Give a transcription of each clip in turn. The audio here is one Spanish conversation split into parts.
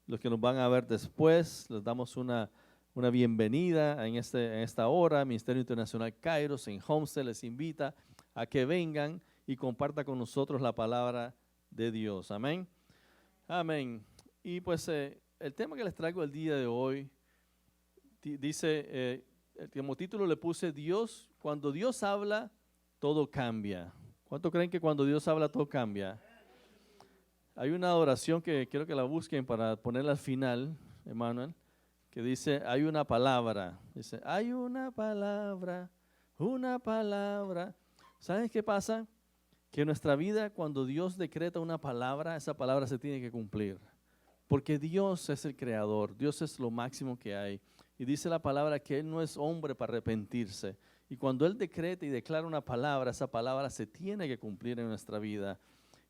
los que nos van a ver después, les damos una bienvenida en esta hora. Ministerio Internacional Kairos en Homestead les invita a que vengan y compartan con nosotros la palabra de Dios. Amén. Amén. Y pues el tema que les traigo el día de hoy dice, como título le puse Dios, cuando Dios habla, todo cambia. ¿Cuánto creen que cuando Dios habla, todo cambia? Hay una oración que quiero que la busquen para ponerla al final, Emmanuel, que dice, hay una palabra. Dice, hay una palabra, una palabra. ¿Saben qué pasa? Que en nuestra vida, cuando Dios decreta una palabra, esa palabra se tiene que cumplir. Porque Dios es el creador, Dios es lo máximo que hay. Y dice la palabra que Él no es hombre para arrepentirse. Y cuando Él decreta y declara una palabra, esa palabra se tiene que cumplir en nuestra vida.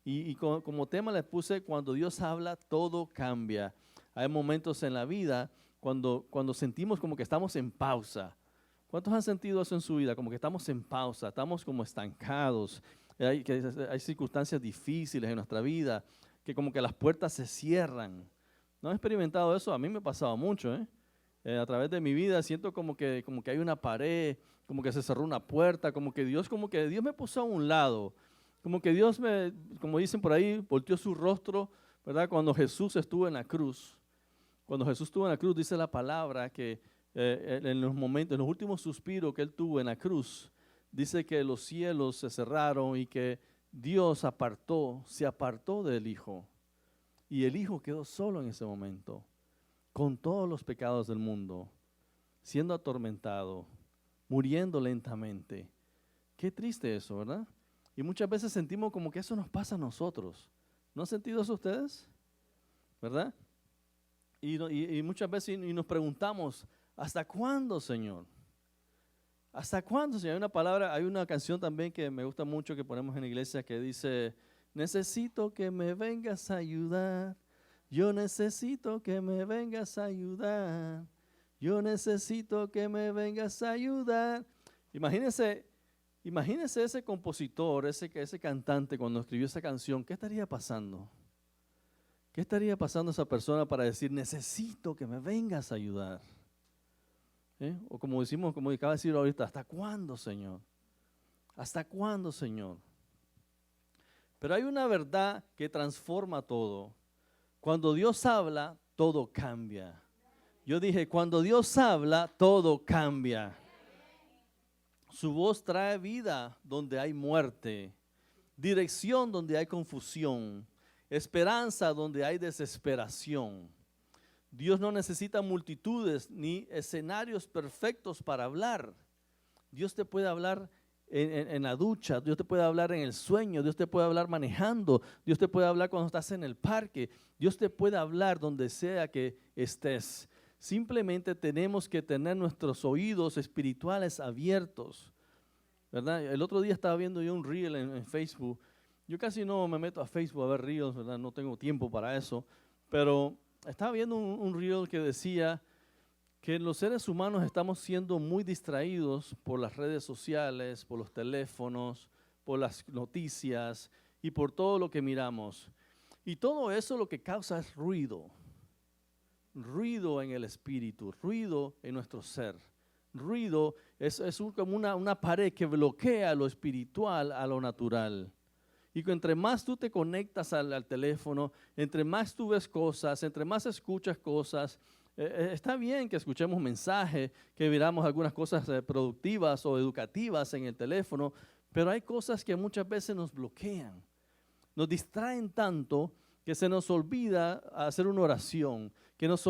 Y como tema le puse, cuando Dios habla, todo cambia. Hay momentos en la vida cuando sentimos como que estamos en pausa. ¿Cuántos han sentido eso en su vida? Como que estamos en pausa, estamos como estancados. Hay circunstancias difíciles en nuestra vida, que como que las puertas se cierran. ¿No han experimentado eso? A mí me ha pasado mucho, a través de mi vida siento como que hay una pared, como que se cerró una puerta, como que Dios me puso a un lado. Como que Dios como dicen por ahí, volteó su rostro, ¿verdad? Cuando Jesús estuvo en la cruz. Cuando Jesús estuvo en la cruz, dice la palabra que en los momentos, en los últimos suspiros que Él tuvo en la cruz, dice que los cielos se cerraron y que Dios se apartó del Hijo. Y el Hijo quedó solo en ese momento, con todos los pecados del mundo, siendo atormentado, muriendo lentamente. Qué triste eso, ¿verdad? Y muchas veces sentimos como que eso nos pasa a nosotros. ¿No han sentido eso ustedes? ¿Verdad? Y muchas veces nos preguntamos, ¿hasta cuándo, Señor? ¿Hasta cuándo, Señor? Hay una canción también que me gusta mucho que ponemos en la iglesia que dice, necesito que me vengas a ayudar, yo necesito que me vengas a ayudar, yo necesito que me vengas a ayudar. Imagínense ese compositor, ese cantante cuando escribió esa canción, ¿qué estaría pasando? ¿Qué estaría pasando esa persona para decir, necesito que me vengas a ayudar? O como acaba de decir ahorita, ¿hasta cuándo, Señor? ¿Hasta cuándo, Señor? Pero hay una verdad que transforma todo. Cuando Dios habla, todo cambia. Yo dije, cuando Dios habla, todo cambia. Su voz trae vida donde hay muerte, dirección donde hay confusión, esperanza donde hay desesperación. Dios no necesita multitudes ni escenarios perfectos para hablar. Dios te puede hablar en la ducha, Dios te puede hablar en el sueño, Dios te puede hablar manejando, Dios te puede hablar cuando estás en el parque, Dios te puede hablar donde sea que estés. Simplemente tenemos que tener nuestros oídos espirituales abiertos, ¿verdad? El otro día estaba viendo yo un reel en Facebook. Yo casi no me meto a Facebook a ver reels, ¿verdad? No tengo tiempo para eso, pero estaba viendo un reel que decía que los seres humanos estamos siendo muy distraídos por las redes sociales, por los teléfonos, por las noticias y por todo lo que miramos. Y todo eso lo que causa es ruido en el espíritu, ruido en nuestro ser. Ruido es como una pared que bloquea lo espiritual a lo natural. Y que entre más tú te conectas al teléfono, entre más tú ves cosas, entre más escuchas cosas, está bien que escuchemos mensajes, que miramos algunas cosas productivas o educativas en el teléfono, pero hay cosas que muchas veces nos bloquean, nos distraen tanto que se nos olvida hacer una oración, se nos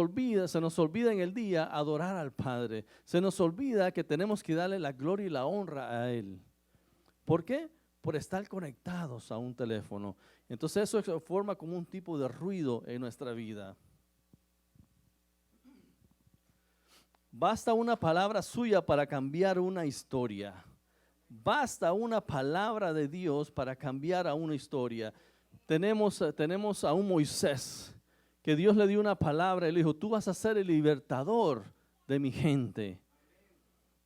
olvida en el día adorar al Padre, se nos olvida que tenemos que darle la gloria y la honra a Él. ¿Por qué? Por estar conectados a un teléfono. Entonces eso se forma como un tipo de ruido en nuestra vida. Basta una palabra suya para cambiar una historia. Basta una palabra de Dios para cambiar a una historia. Tenemos a un Moisés que Dios le dio una palabra y le dijo, tú vas a ser el libertador de mi gente.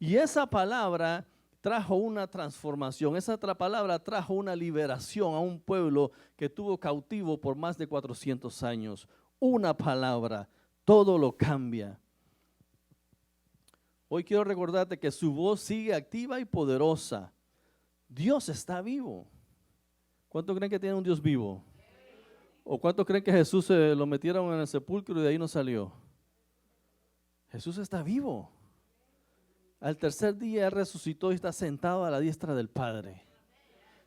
Y esa palabra trajo una transformación, esa otra palabra trajo una liberación a un pueblo que estuvo cautivo por más de 400 años. una palabra, todo lo cambia. Hoy quiero recordarte que su voz sigue activa y poderosa. Dios está vivo. ¿Cuántos creen que tiene un Dios vivo? ¿O cuántos creen que Jesús se lo metieron en el sepulcro y de ahí no salió? Jesús está vivo. Al tercer día Él resucitó y está sentado a la diestra del Padre.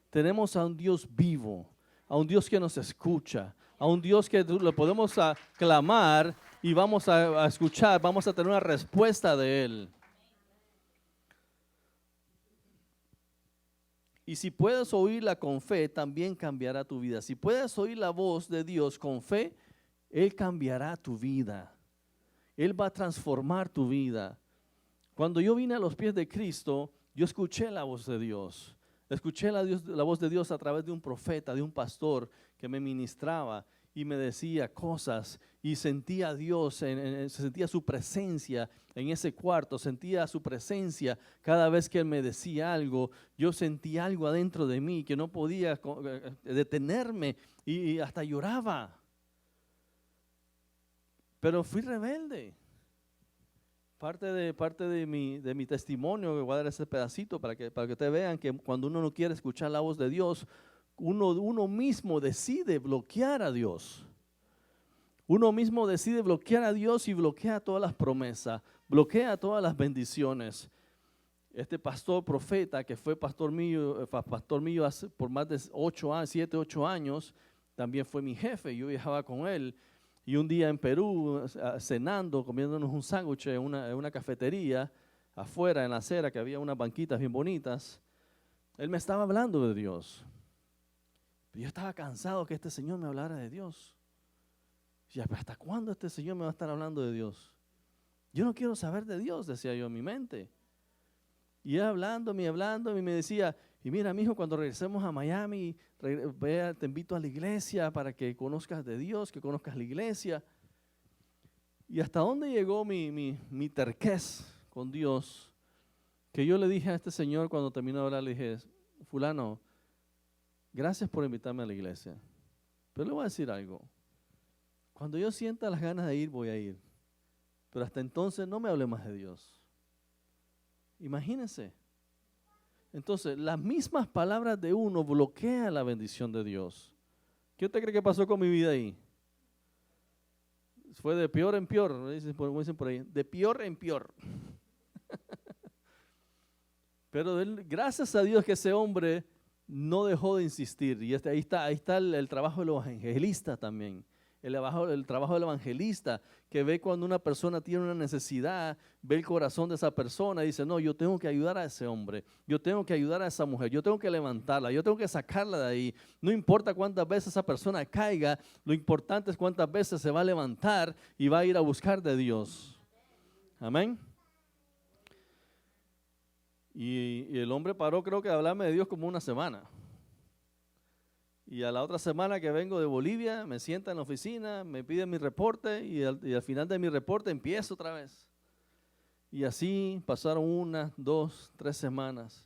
Tenemos a un Dios vivo, a un Dios que nos escucha, a un Dios que le podemos clamar y vamos a escuchar, vamos a tener una respuesta de Él. Y si puedes oírla con fe, también cambiará tu vida. Si puedes oír la voz de Dios con fe, Él cambiará tu vida. Él va a transformar tu vida. Cuando yo vine a los pies de Cristo, yo escuché la voz de Dios. Escuché la voz de Dios a través de un profeta, de un pastor que me ministraba y me decía cosas y sentía a Dios, sentía su presencia en ese cuarto, sentía su presencia cada vez que Él me decía algo. Yo sentía algo adentro de mí que no podía detenerme y hasta lloraba. Pero fui rebelde. Parte de mi testimonio, que voy a dar ese pedacito para que ustedes vean que cuando uno no quiere escuchar la voz de Dios, uno mismo decide bloquear a Dios. Uno mismo decide bloquear a Dios y bloquea todas las promesas, bloquea todas las bendiciones. Este pastor profeta que fue pastor mío por más de 7, 8 años, también fue mi jefe, yo viajaba con él. Y un día en Perú, cenando, comiéndonos un sándwich en una cafetería, afuera en la acera, que había unas banquitas bien bonitas, él me estaba hablando de Dios. Yo estaba cansado que este Señor me hablara de Dios. Y ¿hasta cuándo este Señor me va a estar hablando de Dios? Yo no quiero saber de Dios, decía yo en mi mente. Y él hablándome y me decía, y mira, mijo, cuando regresemos a Miami, te invito a la iglesia para que conozcas de Dios, que conozcas la iglesia. Y hasta dónde llegó mi terquez con Dios, que yo le dije a este señor cuando terminó de hablar, le dije, fulano, gracias por invitarme a la iglesia, pero le voy a decir algo. Cuando yo sienta las ganas de ir, voy a ir. Pero hasta entonces no me hable más de Dios. Imagínense. Entonces, las mismas palabras de uno bloquean la bendición de Dios. ¿Qué usted cree que pasó con mi vida ahí? Fue de peor en peor, como dicen por ahí, de peor en peor. Pero gracias a Dios que ese hombre no dejó de insistir. Y ahí está el trabajo de los evangelistas también. El trabajo del evangelista, que ve cuando una persona tiene una necesidad, ve el corazón de esa persona y dice, no, yo tengo que ayudar a ese hombre, yo tengo que ayudar a esa mujer, yo tengo que levantarla, yo tengo que sacarla de ahí. No importa cuántas veces esa persona caiga, lo importante es cuántas veces se va a levantar y va a ir a buscar de Dios. Amén. Y el hombre paró, creo que, de hablarme de Dios como una semana. Y a la otra semana que vengo de Bolivia, me sienta en la oficina, me pide mi reporte y al final de mi reporte empiezo otra vez. Y así pasaron 1, 2, 3 semanas.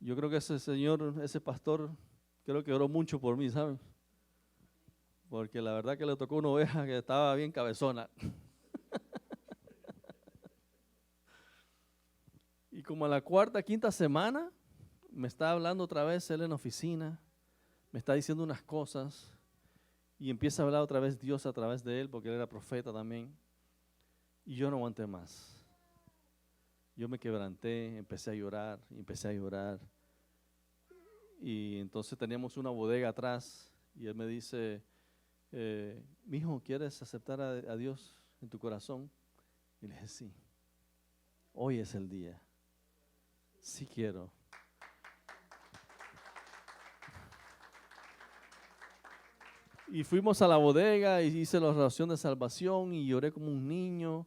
Yo creo que ese señor, ese pastor, creo que oró mucho por mí, ¿saben? Porque la verdad que le tocó una oveja que estaba bien cabezona. Y como a la 4ª, 5ª semana, me está hablando otra vez él en la oficina. Me está diciendo unas cosas y empieza a hablar otra vez Dios a través de él, porque él era profeta también. Y yo no aguanté más. Yo me quebranté, empecé a llorar. Y entonces teníamos una bodega atrás y él me dice, mijo, ¿quieres aceptar a Dios en tu corazón? Y le dije, sí, hoy es el día. Sí quiero. Y fuimos a la bodega y hice la oración de salvación y lloré como un niño.